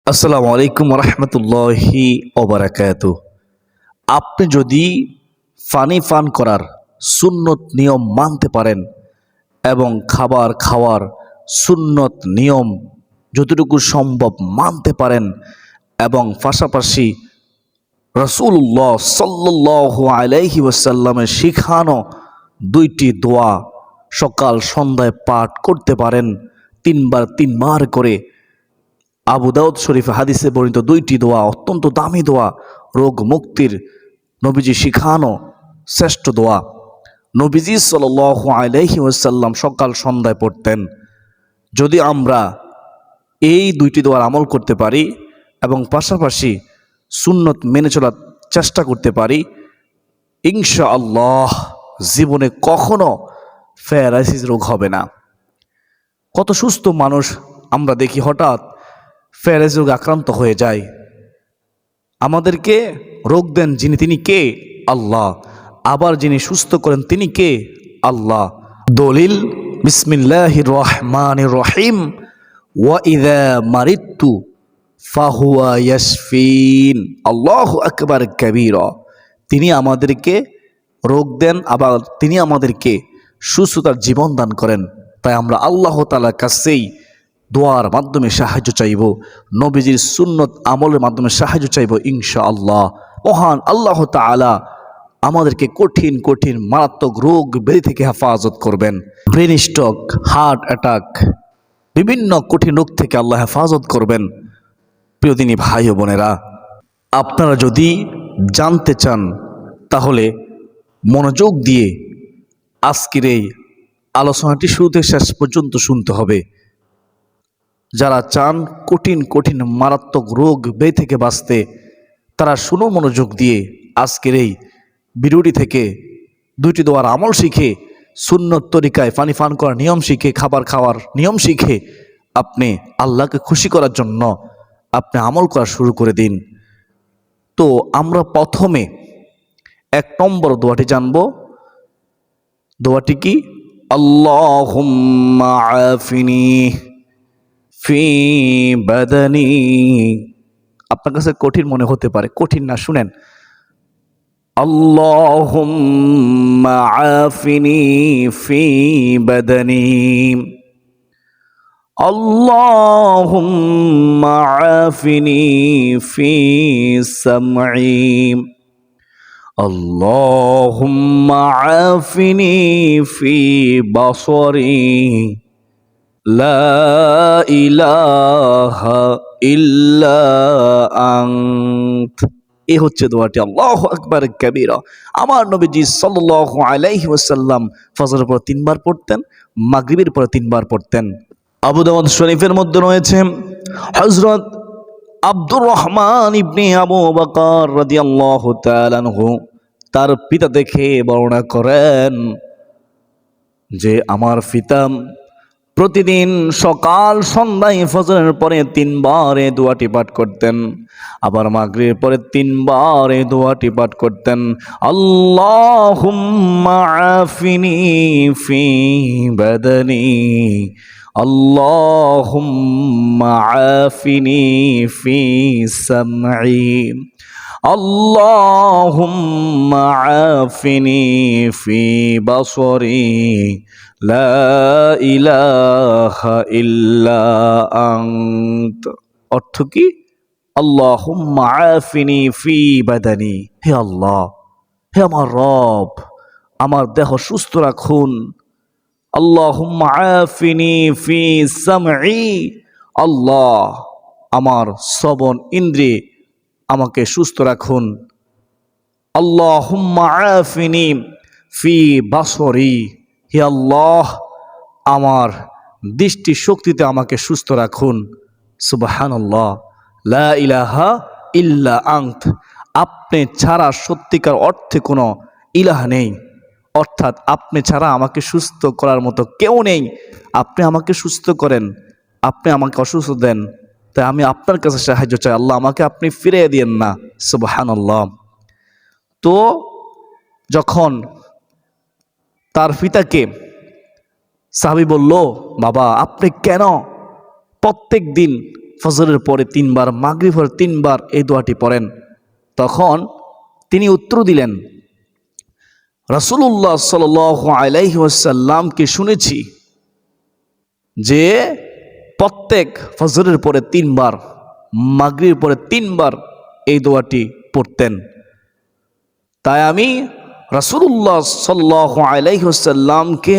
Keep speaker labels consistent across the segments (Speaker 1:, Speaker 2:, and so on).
Speaker 1: আসসালামু আলাইকুম রহমতুল্লাহি ওবারাকাতুহ। আপনি যদি পান করার সুন্নত নিয়ম মানতে পারেন এবং খাবার খাওয়ার সুন্নত নিয়ম যতটুকু সম্ভব মানতে পারেন এবং পাশাপাশি রাসূলুল্লাহ সাল্লাল্লাহু আলাইহি ওয়াসাল্লামের শিখানো দুইটি দোয়া সকাল সন্ধ্যায় পাঠ করতে পারেন, তিনবার করে। আবু দাউদ শরীফে হাদিসে বর্ণিত দুইটি দোয়া অত্যন্ত দামি দোয়া, রোগ মুক্তির নবীজি শিখানো শ্রেষ্ঠ দোয়া। নবীজি সাল্লাল্লাহু আলাইহি ওয়াসাল্লাম সকাল সন্ধ্যায় পড়তেন। যদি আমরা এই দুইটি দোয়ার আমল করতে পারি এবং পাশাপাশি সুন্নত মেনে চলার চেষ্টা করতে পারি, ইনশাআল্লাহ জীবনে কখনো প্যারালাইসিস রোগ হবে না। কত সুস্থ মানুষ আমরা দেখি হঠাৎ প্যারালাইসিস রোগে আক্রান্ত হয়ে যায়। আমাদেরকে রোগ দেন যিনি, তিনি কে? আল্লাহ। আবার যিনি সুস্থ করেন তিনি কে? আল্লাহ। দলিল বিসমিল্লাহির রহমানির রহিম, ওয়া ইযা মারিতু ফাহুয়া ইয়াশফিন। আল্লাহু আকবার কাবীরা। তিনি আমাদেরকে রোগ দেন, আবার তিনি আমাদেরকে সুস্থতার জীবন দান করেন। তাই আমরা আল্লাহ তাআলার কাছেই দোয়ার মাধ্যমে সাহায্য চাইব, নবীজির সুন্নত আমলের মাধ্যমে সাহায্য চাইব ইনশাআল্লাহ। মহান আল্লাহ তাআলা আমাদেরকে কঠিন কঠিন মারাত্মক রোগ ব্যাধি থেকে হেফাজত করবেন। ব্রেন স্ট্রোক, হার্ট অ্যাটাক, বিভিন্ন কঠিন রোগ থেকে আল্লাহ হেফাজত করবেন। প্রিয়দিনী ভাই ও বোনেরা, আপনারা যদি জানতে চান তাহলে মনোযোগ দিয়ে আজকের এই আলোচনাটি শুরু থেকে শেষ পর্যন্ত শুনতে হবে। যারা চান কঠিন কঠিন মারাত্মক রোগ ব্যাধি থেকে বাঁচতে, তারা শুনো মনোযোগ দিয়ে আজকের এই ভিডিওটি থেকে দুইটি দোয়ার আমল শিখে, সুন্নত তরিকায় পানি পান করার নিয়ম শিখে, খাবার খাওয়ার নিয়ম শিখে আপনি আল্লাহকে খুশি করার জন্য আপনি আমল করা শুরু করে দিন। তো আমরা প্রথমে 1 নম্বর দোয়াটি জানব। দোয়াটি কি? আল্লাহুম্মা আফিনি ফি বাদানি। আপনার কাছে কঠিন মনে হতে পারে, কঠিন না, শুনেন। আল্লাহুম্মা আফিনি ফি বাদানি, আল্লাহুম্মা আফিনি ফি সামঈ, আল্লাহুম্মা আফিনি ফি বাসরি, লা ইলাহা ইল্লা আনত। এই হচ্ছে দোয়াটি। আল্লাহু আকবার কাবীরা। আমার নবীজি সাল্লাল্লাহু আলাইহি ওয়াসাল্লাম ফজরের পর 3 বার পড়তেন, মাগরিবের পর 3 বার পড়তেন। আবু দাউদ শরীফের মধ্যে রয়েছে হযরত আব্দুর রহমান ইবনে আবু বকর রাদিয়াল্লাহু তাআলা আনহু তার পিতা দেখে বর্ণনা করেন যে আমার পিতা প্রতিদিন সকাল সন্ধ্যায় ফজরের পরে 3 বার এই দোয়াটি পাঠ করতেন, আবার মাগরিবের পরে 3 বার এই দোয়াটি পাঠ করতেন। আল্লাহুম্মা আফিনি ফি বাদানি, আল্লাহুম্মা আফিনি ফি সামঈ, আল্লাহুম্মা আফিনি ফি বাসরি, লা ইলাহা ইল্লা আনত। অর্থ কি? আল্লাহুম্মা আফিনি ফি বাদানি, হে আল্লাহ, হে আমার রব, আমার দেহ সুস্থ রাখুন। আল্লাহুম্মা আফিনি ফি সামঈ, আল্লাহ আমার শ্রবণ ইন্দ্রিয় আমাকে সুস্থ রাখুন। আল্লাহুম্মা আফিনি ফি বাসরি, হে আল্লাহ আমার দৃষ্টি শক্তিতে আমাকে সুস্থ রাখুন। সুবহানাল্লাহ, লা ইলাহা ইল্লা আনত। আপনি ছাড়া সত্যিকার অর্থে কোনো ইলাহ নেই, অর্থাৎ আপনি ছাড়া আমাকে সুস্থ করার মতো কেউ নেই। আপনি আমাকে সুস্থ করেন, আপনি আমাকে অসুস্থ দেন, তাই আমি আপনার কাছে সাহায্য চাই। আল্লাহ আমাকে আপনি ফিরিয়ে দিয়েন না। সুবহানাল্লাহ। তো যখন তার পিতাকে সাহাবী বলল, বাবা আপনি কেন প্রত্যেক দিন ফজরের পরে 3 বার, মাগরিবের 3 বার এই দোয়াটি পড়েন। তখন তিনি উত্তর দিলেন, রাসূলুল্লাহ সাল্লাল্লাহু আলাইহি ওয়াসাল্লামকে শুনেছি যে প্রত্যেক ফজরের পরে 3 বার, মাগরিবের পরে 3 বার এই দোয়াটি পড়তেন। তাই আমি রাসূলুল্লাহ সাল্লাল্লাহু আলাইহি ওয়াসাল্লামকে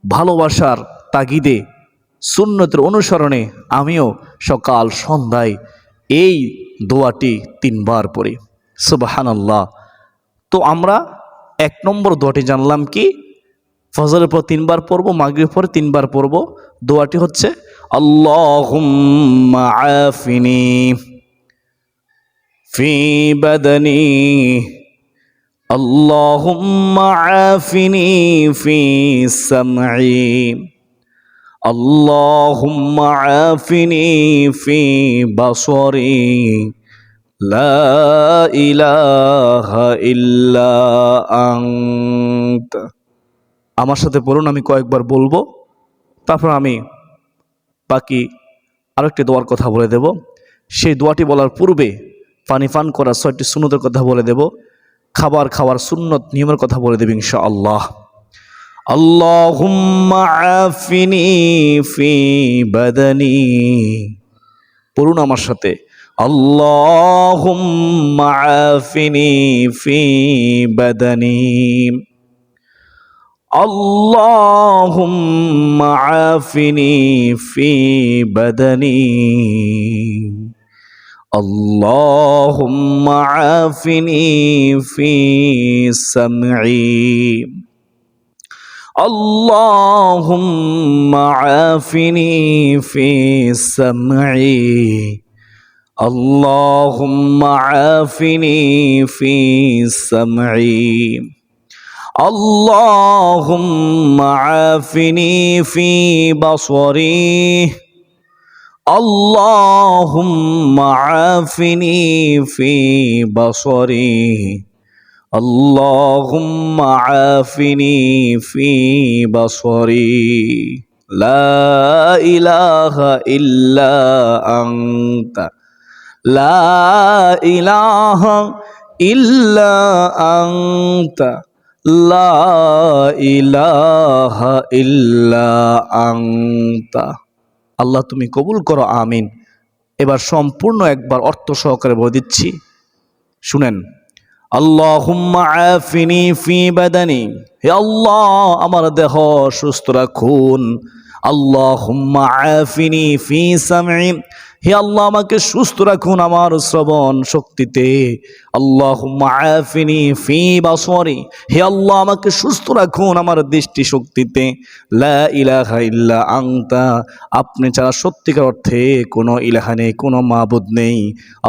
Speaker 1: ভালোবাসার তাগিদে, সুন্নতের অনুসরণে আমিও সকাল সন্ধ্যায় এই দোয়াটি 3 বার পড়ি। সুবহানাল্লাহ। তো আমরা 1 নম্বর দোয়াটি জানলাম কি, ফজরের পর 3 বার পড়ব, মাগরিবের পর 3 বার পড়ব। দোয়াটি হচ্ছে আল্লাহুম্মা আফিনি ফি বাদানি, আল্লাহুম্মা আফিনি ফি সামঈ, আল্লাহুম্মা আফিনি ফি বাসরি, লা ইলাহা ইল্লা আনতা। আমার সাথে বলুন, আমি কয়েকবার বলবো, তারপর আমি বাকি আরেকটি দোয়ার কথা বলে দেব। সেই দোয়াটি বলার পূর্বে পানি পান করার 6টি সুন্নতের কথা বলে দেব, খাবার খাওয়ার সুন্নত নিয়মের কথা বলে দেব ইনশাআল্লাহ। আল্লাহুম্মা আফিনি ফি বাদানি, পড়ুন আমার সাথে, আল্লাহুম্মা আফিনি ফি বাদানি, আল্লাহুম্মা আফিনি ফি বাদানি, আল্লাহুম্মা আফিনি ফি সামঈ, আল্লাহুম্মা আফিনি ফি সামঈ, আল্লাহুম্মা আফিনি ফি সামঈ, আল্লাহুম্মা আফিনি ফি বাসরি, আল্লাহুম্মা আফিনি ফি বাসরি, আল্লাহুম্মা আফিনি ফি বাসরি, লা ইলাহা ইল্লা আনতা, লা ইলাহা ইল্লা আনতা, লা ইলাহা ইল্লা আনতা। আল্লাহ তুমি কবুল করো, আমিন। এবার সম্পূর্ণ একবার অর্থ সহকারে বলে দিচ্ছি, শুনেন। আল্লাহুম্মা আফিনি ফি বাদানি, হে আল্লাহ আমার দেহ সুস্থ রাখুন। আল্লাহুম্মা আফিনি ফি সামঈ, হে আল্লাহ আমাকে সুস্থ রাখুন আমার শ্রবণ শক্তিতে। আল্লাহুম্মা আফিনি ফি বাসরি, হে আল্লাহ আমাকে সুস্থ রাখুন আমার দৃষ্টি শক্তিতে। লা ইলাহা ইল্লা আনতা, আপনি ছাড়া সত্যিকার অর্থে কোনো ইলাহা নেই, কোনো মাবুদ নেই।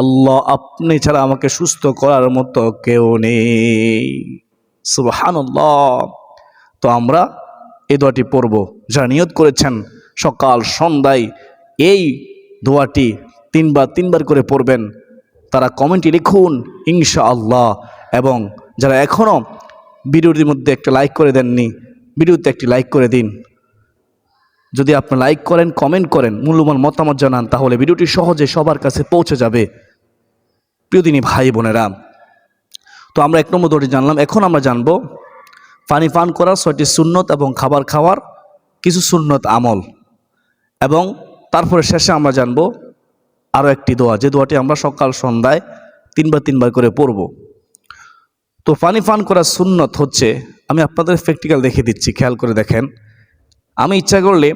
Speaker 1: আল্লাহ আপনি ছাড়া আমাকে সুস্থ করার মতো কেউ নেই। সুবহানাল্লাহ। তো আমরা এই দোয়াটি পড়ব। যারা নিয়ত করেছেন সকাল সন্ধ্যায় এই দোয়াটি 3 বার করে পড়বেন, তারা কমেন্টে লিখুন ইনশাআল্লাহ। এবং যারা এখনও ভিডিওটির মধ্যে একটা লাইক করে দেননি, ভিডিওতে একটি লাইক করে দিন। যদি আপনি লাইক করেন, কমেন্ট করেন, মূল্যবান মতামত জানান, তাহলে ভিডিওটি সহজে সবার কাছে পৌঁছে যাবে। প্রিয়দিনী ভাই বোনেরা, তো আমরা 1 নম্বর দোয়াটি জানলাম। এখন আমরা জানব পানি পান করার 6টি সুন্নত এবং খাবার খাওয়ার কিছু সুন্নত আমল, এবং তারপরে শেষে আমরা জানব আরও একটি দোয়া, যে দোয়াটি আমরা সকাল সন্ধ্যায় 3 বার করে পড়ব। তো পানি পান করার সুন্নত হচ্ছে, আমি আপনাদের প্র্যাকটিক্যাল দেখিয়ে দিচ্ছি, খেয়াল করে দেখেন। আমি ইচ্ছা করলে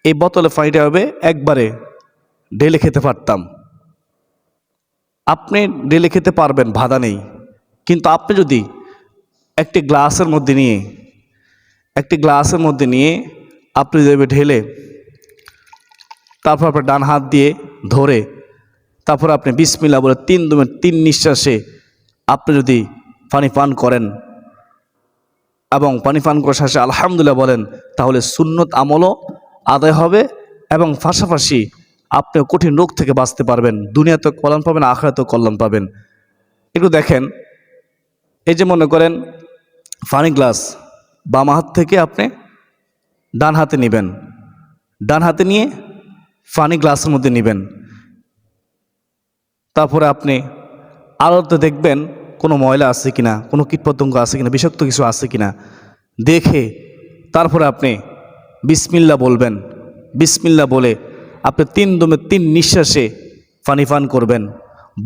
Speaker 1: এই বোতলে পানিটা হবে একবারে ঢেলে খেতে পারতাম, আপনি ঢেলে খেতে পারবেন, বাধা নেই। কিন্তু আপনি যদি একটি গ্লাসের মধ্যে নিয়ে আপনি যদি ঢেলে, তারপর আপনার ডান হাত দিয়ে ধরে, তারপর আপনি বিসমিল্লাহ বলে 3 নিঃশ্বাসে আপনি যদি পানি পান করেন এবং পানি পান করার শেষে আলহামদুলিল্লাহ বলেন, তাহলে সুন্নত আমলও আদায় হবে এবং পাশাপাশি আপনি কঠিন রোগ থেকে বাঁচতে পারবেন। দুনিয়াতেও কল্যাণ পাবেন, আখিরাতেও কল্যাণ পাবেন। একটু দেখেন, এই যে মনে করেন পানি গ্লাস বাম হাত থেকে আপনি ডান হাতে নেবেন, ডান হাতে নিয়ে পানি গ্লাসের মধ্যে নেবেন, তারপরে আপনি আলোতে দেখবেন কোনো ময়লা আছে কিনা, কোনো কীটপতঙ্গ আছে কিনা, বিষাক্ত কিছু আছে কিনা দেখে তারপরে আপনি বিসমিল্লাহ বলবেন। বিসমিল্লাহ বলে আপনি 3 দমে 3 নিঃশ্বাসে পানি পান করবেন,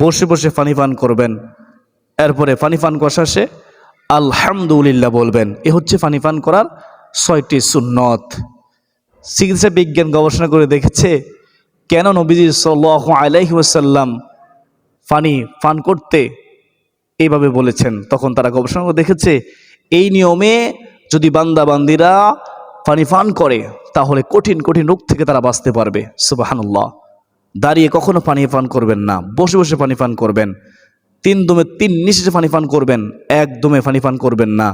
Speaker 1: বসে বসে পানি পান করবেন। এরপরে পানি পান করার শেষে আলহামদুলিল্লাহ বলবেন। এ হচ্ছে পানি পান করার 6টি সুন্নত। চিকিৎসা বিজ্ঞান গবেষণা করে দেখেছে কেন নবীজি সাল্লাল্লাহু আলাইহি ওয়াসাল্লাম পানি পান করতে এইভাবে বলেছেন। তখন তারা গবেষণা করে দেখেছে এই নিয়মে যদি বান্দা বান্দিরা পানি পান করে তাহলে কঠিন কঠিন রোগ থেকে তারা বাঁচতে পারবে। সুবহানাল্লাহ। দাঁড়িয়ে কখনো পানি পান করবেন না, বসে বসে পানি পান করবেন। 3 দমে 3 নিঃশ্বাসে পানি পান করবেন, একদমে পানি পান করবেন না।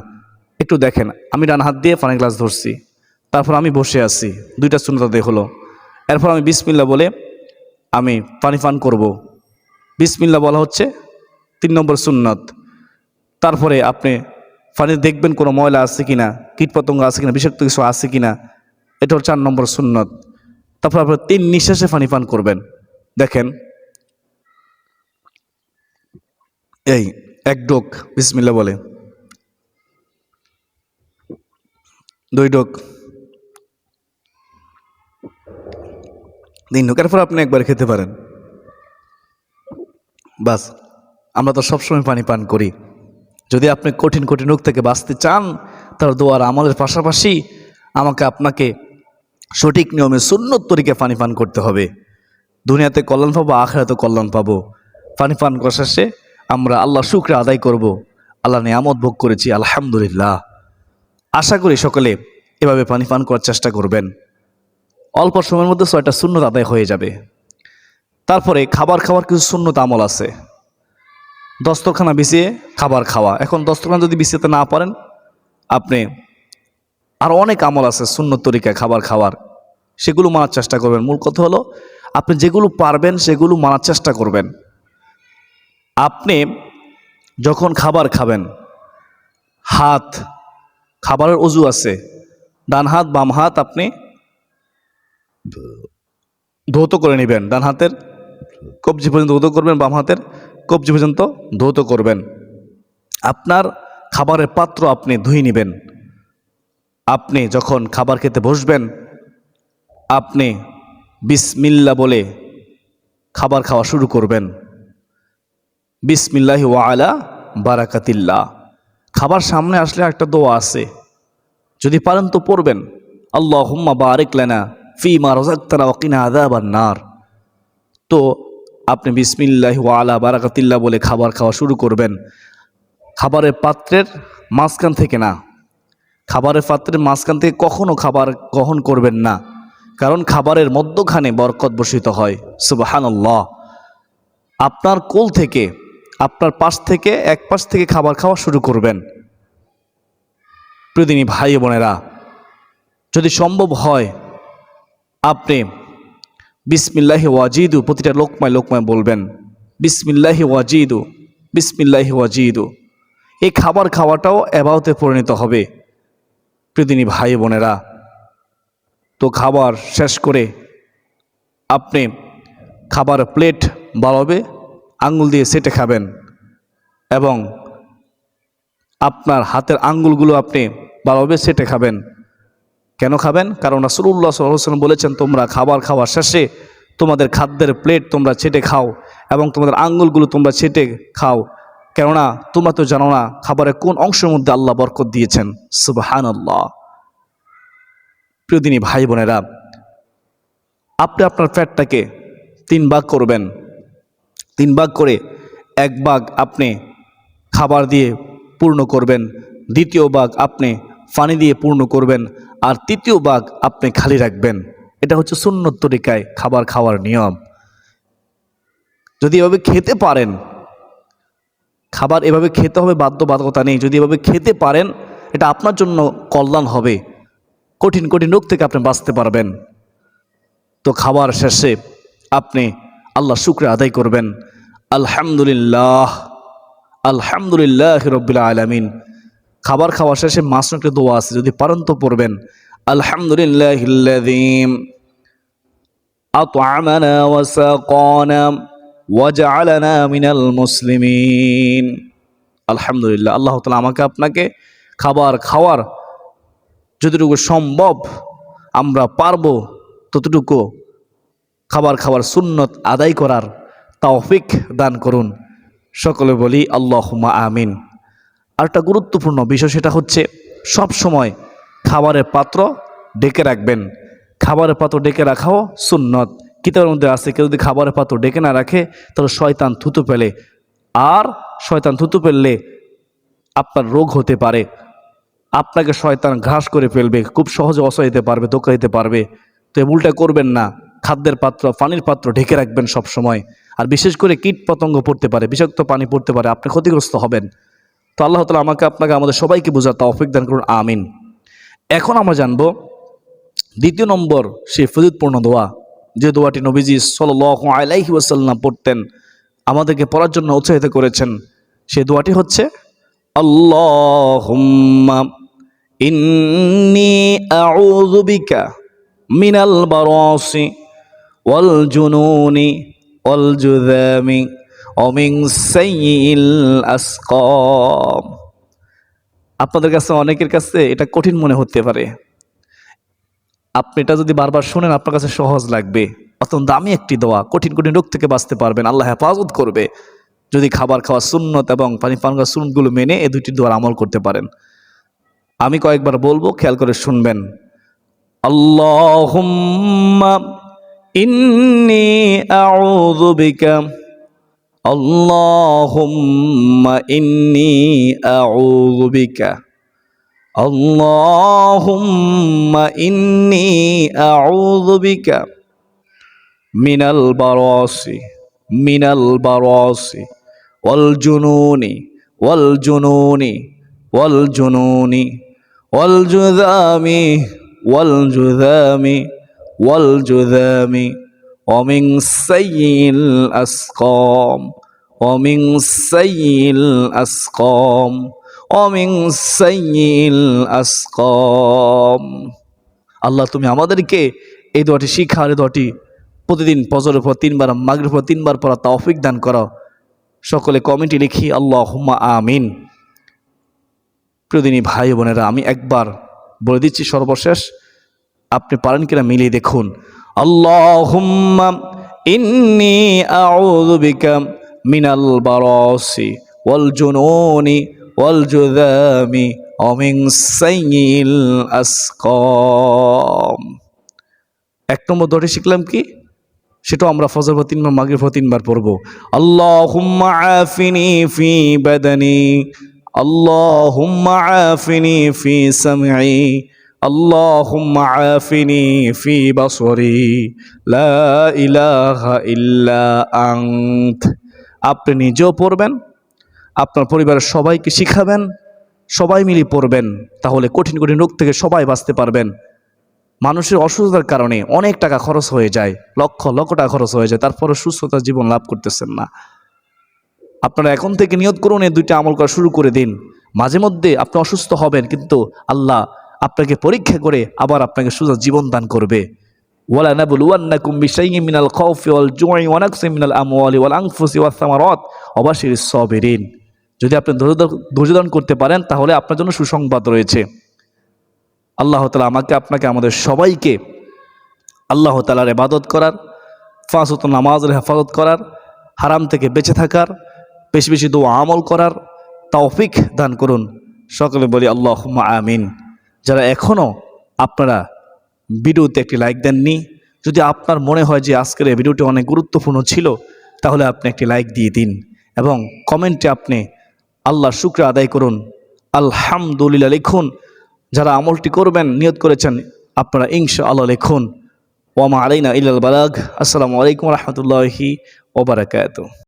Speaker 1: একটু দেখেন, আমি ডান হাত দিয়ে পানির গ্লাস ধরছি, তারপর আমি বসে আছি, 2টা সুন্নত আদায় হলো। এরপর আমি বিসমিল্লাহ বলে আমি পানি পান করব। বিসমিল্লাহ বলা হচ্ছে 3 নম্বর সুন্নত। তারপরে আপনি পানি দেখবেন কোনো ময়লা আছে কিনা, কীটপতঙ্গ আছে কিনা, বিষাক্ত কিছু আছে কিনা, এটা হচ্ছে 4 নম্বর সুন্নত। তারপর আপনি 3 নিঃশ্বাসে পানি পান করবেন। দেখেন, এই 1 ডোক বিসমিল্লাহ বলে, 2 ডোক, 3 ডোক, এরপর আপনি একবার খেতে পারেন। বাস, আমরা তো সবসময় পানি পান করি। যদি আপনি কঠিন কঠিন রোগ থেকে বাঁচতে চান তাহলে দোয়ার আমলের পাশাপাশি আমাকে আপনাকে সঠিক নিয়মে সুন্নত তরিকায় পানি পান করতে হবে। দুনিয়াতে কল্যাণ পাবো, আখিরাতে কল্যাণ পাবো। পানি পান করার শেষে আমরা আল্লাহর শুকরিয়া আদায় করব। আল্লাহ নিয়ামত ভোগ করেছি, আলহামদুলিল্লাহ। আশা করি সকলে এভাবে পানি পান করার চেষ্টা করবেন। অল্প সময়ের মধ্যে 6টা সুন্নত আদায় হয়ে যাবে। তারপরে খাবার খাওয়ার কিছু সুন্নত আমল আছে। দস্তরখানা বিছিয়ে খাবার খাওয়া। এখন দস্তরখানা যদি বিছাতে না পারেন, আপনি আরও অনেক আমল আছে সুন্নত তরিকায় খাবার খাওয়ার, সেগুলো মানার চেষ্টা করবেন। মূল কথা হলো আপনি যেগুলো পারবেন সেগুলো মানার চেষ্টা করবেন। আপনি যখন খাবার খাবেন, হাত, খাবারের অজু আছে, ডান হাত বাম হাত আপনি ধৌত করে নেবেন। ডান হাতের কবজি পর্যন্ত ধৌত করবেন, বাম হাতের কবজি পর্যন্ত ধৌত করবেন। আপনার খাবারের পাত্র আপনি ধুয়ে নেবেন। আপনি যখন খাবার খেতে বসবেন, আপনি বিসমিল্লাহ বলে খাবার খাওয়া শুরু করবেন। বিসমিল্লাহি ওয়া আলা বারাকাতিল্লাহ। খাবার সামনে আসলে একটা দোয়া আছে, যদি পারেন তো পড়বেন। আল্লাহুম্মা বারিক লানা ফীমা রাযাকতানা ওয়া কিনা আযাবান নার। তো আপনি বিসমিল্লাহি ওয়া আলা বারাকাতিল্লাহ বলে খাবার খাওয়া শুরু করবেন। খাবারের পাত্রের মাঝখান থেকে না, খাবারের পাত্রের মাঝখান থেকে কখনো খাবার গ্রহণ করবেন না, কারণ খাবারের মধ্যখানে বরকত বর্ষিত হয়। সুবহানাল্লাহ। আপনার কোল থেকে, আপনার পাশ থেকে, এক পাশ থেকে খাবার খাওয়া শুরু করবেন। প্রিয়দিনী ভাই বোনেরা, যদি সম্ভব হয় আপনি বিসমিল্লাহি ওয়াজিদু প্রতিটা লোকমায় লোকমায় বলবেন। বিসমিল্লাহি ওয়াজিদু, বিসমিল্লাহি ওয়াজিদু। এই খাবার খাওয়াটাও ইবাদতে পরিণত হবে। প্রিয়দিনী ভাই বোনেরা, তো খাবার শেষ করে আপনি খাবার প্লেট ভালোভাবে আঙ্গুল দিয়ে সেটে খাবেন এবং আপনার হাতের আঙ্গুলগুলো আপনি ভালোভাবে সেটে খাবেন। কেন খাবেন? কারণ রাসূলুল্লাহ সাল্লাল্লাহু আলাইহি ওয়াসাল্লাম বলেছেন, তোমরা খাবার খাওয়ার শেষে তোমাদের খাদ্যের প্লেট তোমরা ছেটে খাও এবং তোমাদের আঙ্গুলগুলো তোমরা ছেটে খাও, কেননা তোমরা তো জানো না খাবারের কোন অংশের মধ্যে আল্লাহ বরকত দিয়েছেন। সুবহানাল্লাহ। প্রিয়দিনী ভাই বোনেরা, আপনি আপনার পেটটাকে 3 ভাগ করবেন। 3 ভাগ করে 1 ভাগ আপনি খাবার দিয়ে পূর্ণ করবেন, 2য় ভাগ আপনি পানি দিয়ে পূর্ণ করবেন, আর 3য় ভাগ আপনি খালি রাখবেন। এটা হচ্ছে সুন্নত তরিকায় খাবার খাওয়ার নিয়ম। যদি এভাবে খেতে পারেন, খাবার এভাবে খেতে হবে বাধ্যবাধকতা নেই, যদি এভাবে খেতে পারেন এটা আপনার জন্য কল্যাণ হবে। কঠিন কঠিন রোগ থেকে আপনি বাঁচতে পারবেন। তো খাবার শেষে আপনি আল্লাহ শুকরিয়া আদায় করবেন। আলহামদুলিল্লাহ, আলহামদুলিল্লাহ রাব্বিল আলামিন। খাবার খাওয়া শেষে মাসুম একটা দোয়া আছে, যদি পারেন তো পড়বেন। আলহামদুলিল্লাহিল্লাযী আত'আমানা ওয়া সাকানা ওয়াজআলানা মিনাল মুসলিমিন। আলহামদুলিল্লাহ, আল্লাহ তাআলা আমাকে আপনাকে খাবার খাওয়ার যতটুকু সম্ভব আমরা পারবো ততটুকু খাবার খাওয়ার সুন্নত আদায় করার তৌফিক দান করুন। সকলে বলি আল্লাহুম্মা আমিন। আর একটা গুরুত্বপূর্ণ বিষয়, সেটা হচ্ছে সব সময় খাবারের পাত্র ডেকে রাখবেন। খাবারের পাত্র ডেকে রাখাও সুন্নত। কিতাবের মধ্যে আছে, কেউ যদি খাবারের পাত্র ডেকে না রাখে তাহলে শয়তান থুতু ফেলে, আর শয়তান থুতু ফেললে আপনার রোগ হতে পারে, আপনাকে শয়তান ঘাস করে ফেলবে, খুব সহজে অসহায় দিতে পারবে, ধোঁকা দিতে পারবে। তো এই ভুলটা করবেন না। খাদ্যের পাত্র, পানির পাত্র ঢেকে রাখবেন সব সময়। আর বিশেষ করে কীট পতঙ্গ পড়তে পারে, বিষাক্ত পানি পড়তে পারে, আপনি ক্ষতিগ্রস্ত হবেন। তো আল্লাহ তাআলা আমাকে আপনাকে আমাদের সবাইকে বোঝার তৌফিক দান করুন, আমিন। এখন আমরা জানবো দ্বিতীয় নম্বর সেই ফজিলতপূর্ণ দোয়া, যে দোয়াটি নবীজি সাল্লাল্লাহু আলাইহি ওয়াসাল্লাম পড়তেন, আমাদেরকে পড়ার জন্য উৎসাহিত করেছেন। সেই দোয়াটি হচ্ছে আল্লাহুম্মা ইন্নী আউযু বিকা মিনাল বারাসি ওয়াল জুনুনি ওয়াল জুযামি ওয়া মিন সাইয়্যিল আসকাম। আপনাদের কাছে অনেকের কাছে এটা কঠিন মনে হতে পারে। আপনি এটা যদি বারবার শোনেন আপনার কাছে সহজ লাগবে। অত্যন্ত দামি একটি দোয়া, কঠিন কঠিন রোগ থেকে বাঁচতে পারবেন, আল্লাহ হেফাজত করবে যদি খাবার খাওয়া সুন্নত এবং পানি পান করা সুন্নতগুলো মেনে এই দুইটি দোয়ার আমল করতে পারেন। আমি কয়েকবার বলবো, খেয়াল করে শুনবেন। আল্লাহুম্মা ইন্নী আউযু বিকা, আল্লাহুম্মা ইন্নী আউযু বিকা, আল্লাহুম্মা ইন্নী আউযু বিকা মিনাল বারাসি ওয়াল জুনুনি ওয়াল জুনুনি ওয়াল জুনুনি ওয়াল জুযামি ওয়াল জুযামি ওয়াল জুযামি ওয়া মিন সাইয়্যিল আসকাম ওয়া মিন সাইয়্যিল আসকাম ওয়া মিন সাইয়্যিল আসকাম। আল্লাহ, তুমি আমাদেরকে এই দোয়াটি শিখার, এই দোয়াটি প্রতিদিন ফজরের পর 3 বার, মাগরিবের পর 3 বার পড়া তৌফিক দান করো। সকলে কমেন্টে লিখি আল্লাহুম্মা আমিন। প্রিয়দিনী ভাই বোনেরা, আমি একবার বলে দিচ্ছি সর্বশেষ, আপনি পারেন কিনা মিলিয়ে দেখুন। আল্লাহুম্মা ইন্নী আউযু বিকা মিনাল বারাসি ওয়াল জুনুনি ওয়াল জুযামি ওয়া মিন সাইয়্যিল আসকাম। 1 নম্বর দোয়াটি শিখলাম কি, সেটাও আমরা ফজর পর 3 বার, মাগরিব পর 3 বার পড়ব। আল্লাহুম্মা আফিনি ফি বাদানি, আল্লাহুম্মা আফিনি ফি সামঈ, আল্লাহুম্মা আফিনি ফি বাসরি, লা ইলাহা ইল্লা আনত। আপনি নিজেও পড়বেন, আপনার পরিবারের সবাইকে শিখাবেন, সবাই মিলে পড়বেন, তাহলে কঠিন কঠিন রোগ থেকে সবাই বাঁচতে পারবেন। মানুষের অসুস্থতার কারণে অনেক টাকা খরচ হয়ে যায়, লক্ষ লক্ষ টাকা খরচ হয়ে যায়, তারপরে সুস্থতার জীবন লাভ করতেছেন না। আপনারা এখন থেকে নিয়ত করুন, এই 2টা আমল করা শুরু করে দিন। মাঝে মধ্যে আপনি অসুস্থ হবেন, কিন্তু আল্লাহ আপনাকে পরীক্ষা করে আবার আপনাকে সুস্থ জীবন দান করবে। ওয়ালা নাবলুওয়ান্নাকুম বিশাইইন মিনাল খাউফি ওয়াল জুই ওয়া নাকসিম মিনাল আমওয়ালি ওয়াল আনফুসি ওয়াস সামারাত ওয়া বাশিরিস সাবিরিন। যদি আপনি ধৈর্য ধারণ করতে পারেন তাহলে আপনার জন্য সুসংবাদ রয়েছে। আল্লাহ তাআলা আমাকে আপনাকে আমাদের সবাইকে আল্লাহ তাআলার ইবাদত করার, 5 ওয়াক্ত নামাজের হেফাজত করার, হারাম থেকে বেঁচে থাকার, বেশি বেশি দোয়া আমল করার তৌফিক দান করুন। সকলে বলি আল্লাহুম্মা আমিন। যারা এখনও আপনারা ভিডিওতে একটি লাইক দেননি, যদি আপনার মনে হয় যে আজকের এই ভিডিওটি অনেক গুরুত্বপূর্ণ ছিল, তাহলে আপনি একটি লাইক দিয়ে দিন এবং কমেন্টে আপনি আল্লাহর শুকর আদায় করুন, আলহামদুলিল্লাহ লিখুন। যারা আমলটি করবেন নিয়ত করেছেন আপনারা ইনশাআল্লাহ লিখুন। ওয়া মা আলাইনা ইল্লাল বালাগ। আসসালামু আলাইকুম ওয়া রাহমাতুল্লাহি ওয়া বারাকাতুহু।